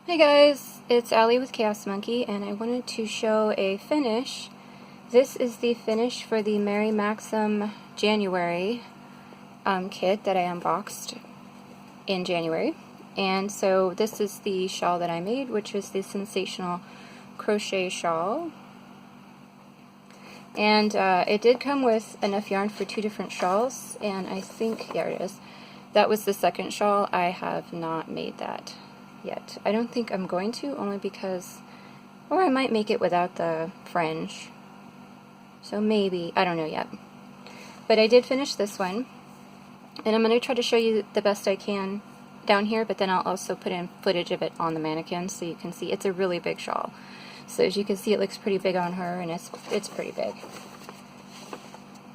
Hey guys, it's Allie with Chaos Monkey, and I wanted to show a finish. This is the finish for the Mary Maxim January kit that I unboxed in January. And so this is the shawl that I made, which is the Sensational Crochet Shawl. And it did come with enough yarn for 2 different shawls, and I think, there it is, that was the second shawl. I have not made that yet. I don't think I'm going to, only because, or I might make it without the fringe. So maybe, I don't know yet. But I did finish this one, and I'm going to try to show you the best I can down here, but then I'll also put in footage of it on the mannequin so you can see. It's a really big shawl. So as you can see, it looks pretty big on her, and it's pretty big.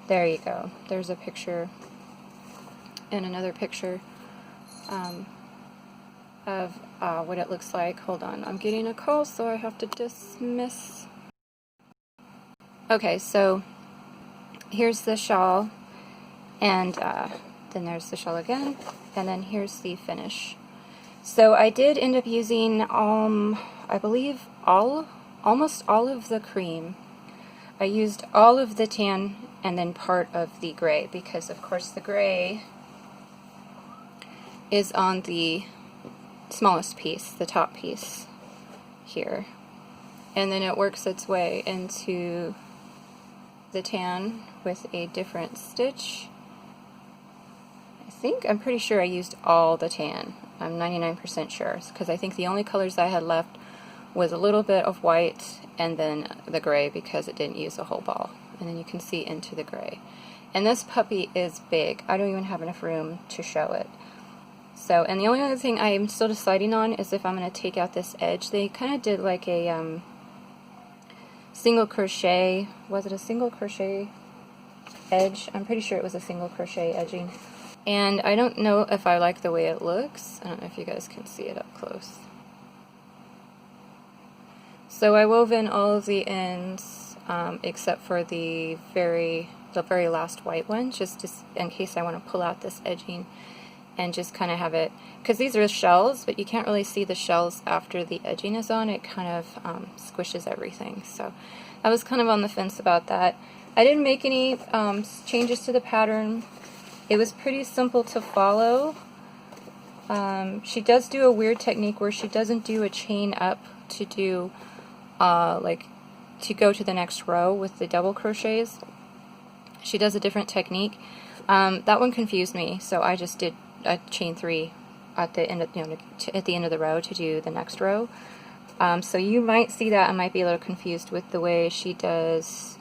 There you go. There's a picture and another picture of what it looks like. Hold on, I'm getting a call, so I have to dismiss. Okay, so here's the shawl, and then there's the shawl again, and then here's the finish. So I did end up using, I believe, almost all of the cream. I used all of the tan and then part of the gray, because of course the gray is on the smallest piece, the top piece here, and then it works its way into the tan with a different stitch. I'm pretty sure I used all the tan. I'm 99% sure, because I think the only colors I had left was a little bit of white and then the gray, because it didn't use a whole ball. And then you can see into the gray. And this puppy is big. I don't even have enough room to show it. So, and the only other thing I am still deciding on is if I'm going to take out this edge. They kind of did like a single crochet. Was it a single crochet edge? I'm pretty sure it was a single crochet edging. And I don't know if I like the way it looks. I don't know if you guys can see it up close. So I wove in all of the ends except for the very last white one, just in case I want to pull out this edging and just kind of have it, because these are shells, but you can't really see the shells after the edging is on. It kind of squishes everything. So I was kind of on the fence about that. I didn't make any changes to the pattern. It was pretty simple to follow. She does do a weird technique where she doesn't do a chain up to do to go to the next row with the double crochets. She does a different technique. That one confused me, so I just did a chain 3 at the end of, at the end of the row to do the next row. So you might see that I might be a little confused with the way she does,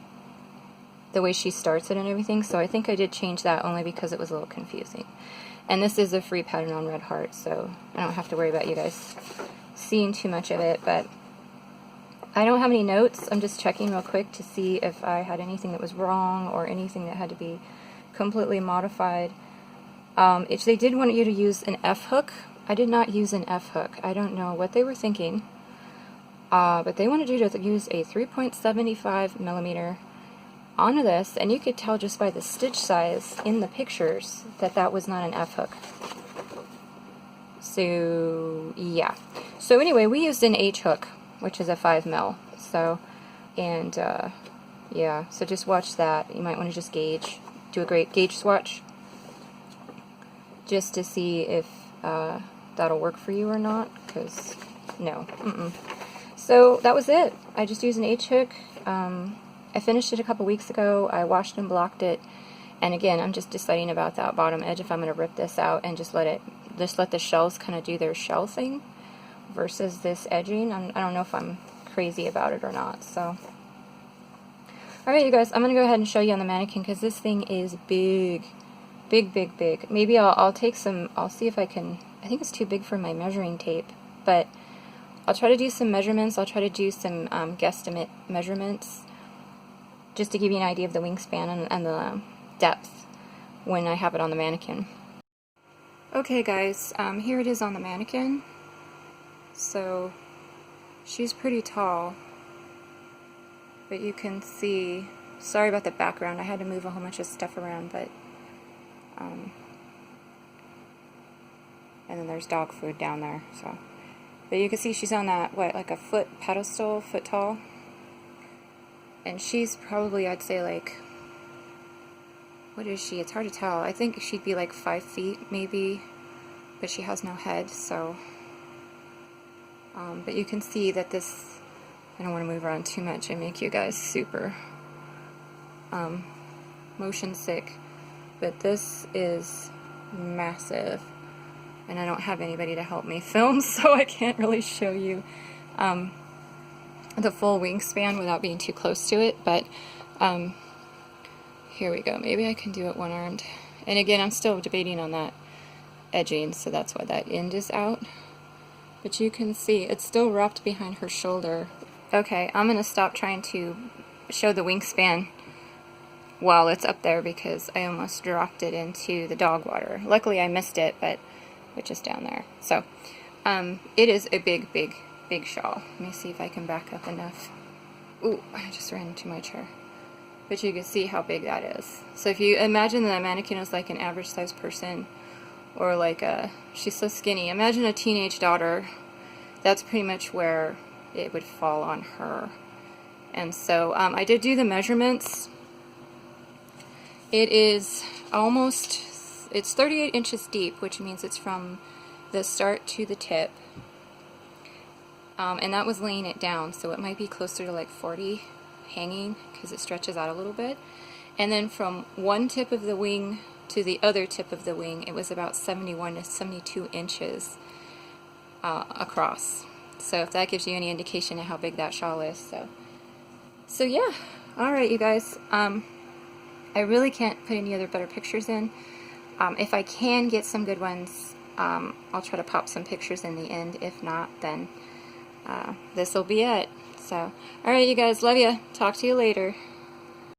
the way she starts it and everything. So I think I did change that only because it was a little confusing. And this is a free pattern on Red Heart, so I don't have to worry about you guys seeing too much of it. But I don't have any notes. I'm just checking real quick to see if I had anything that was wrong or anything that had to be completely modified. They did want you to use an F hook. I did not use an F hook. I don't know what they were thinking, but they wanted you to use a 3.75 millimeter onto this, and you could tell just by the stitch size in the pictures that that was not an F hook. So yeah. So anyway, we used an H hook, which is a 5 mil. So, and yeah, so just watch that. You might want to just do a great gauge swatch, just to see if that'll work for you or not, because no. So that was it. I just used an H hook. I finished it a couple weeks ago. I washed and blocked it, and again, I'm just deciding about that bottom edge, if I'm going to rip this out and just let the shells kind of do their shell thing versus this edging. I don't know if I'm crazy about it or not. So, alright you guys, I'm going to go ahead and show you on the mannequin, because this thing is big. Big. Maybe I'll take some, I'll see if I can, I think it's too big for my measuring tape, but I'll try to do some measurements. I'll try to do some guesstimate measurements, just to give you an idea of the wingspan and the depth when I have it on the mannequin. Okay guys, here it is on the mannequin. So she's pretty tall, but you can see, sorry about the background, I had to move a whole bunch of stuff around, but and then there's dog food down there, so But you can see she's on that, what, like a foot pedestal, foot tall. And she's probably, I'd say, like, what is she? It's hard to tell. I think she'd be like 5 feet maybe, but she has no head, so. But you can see that this, I don't want to move around too much and make you guys super motion sick, but this is massive. And I don't have anybody to help me film, so I can't really show you the full wingspan without being too close to it, but here we go. Maybe I can do it one-armed. And again, I'm still debating on that edging, so that's why that end is out. But you can see it's still wrapped behind her shoulder. Okay, I'm going to stop trying to show the wingspan while it's up there because I almost dropped it into the dog water. Luckily I missed it, but which is down there. So it is a big, big, big shawl. Let me see if I can back up enough. Ooh, I just ran into my chair. But you can see how big that is. So if you imagine that a mannequin is like an average sized person, or like she's so skinny. Imagine a teenage daughter. That's pretty much where it would fall on her. And so I did do the measurements. It is almost, it's 38 inches deep, which means it's from the start to the tip. And that was laying it down, so it might be closer to like 40 hanging because it stretches out a little bit. And then from one tip of the wing to the other tip of the wing, it was about 71 to 72 inches across. So if that gives you any indication of how big that shawl is. So yeah, alright you guys. I really can't put any other better pictures in. If I can get some good ones, I'll try to pop some pictures in the end. If not, then this will be it. So, alright you guys, love ya. Talk to you later.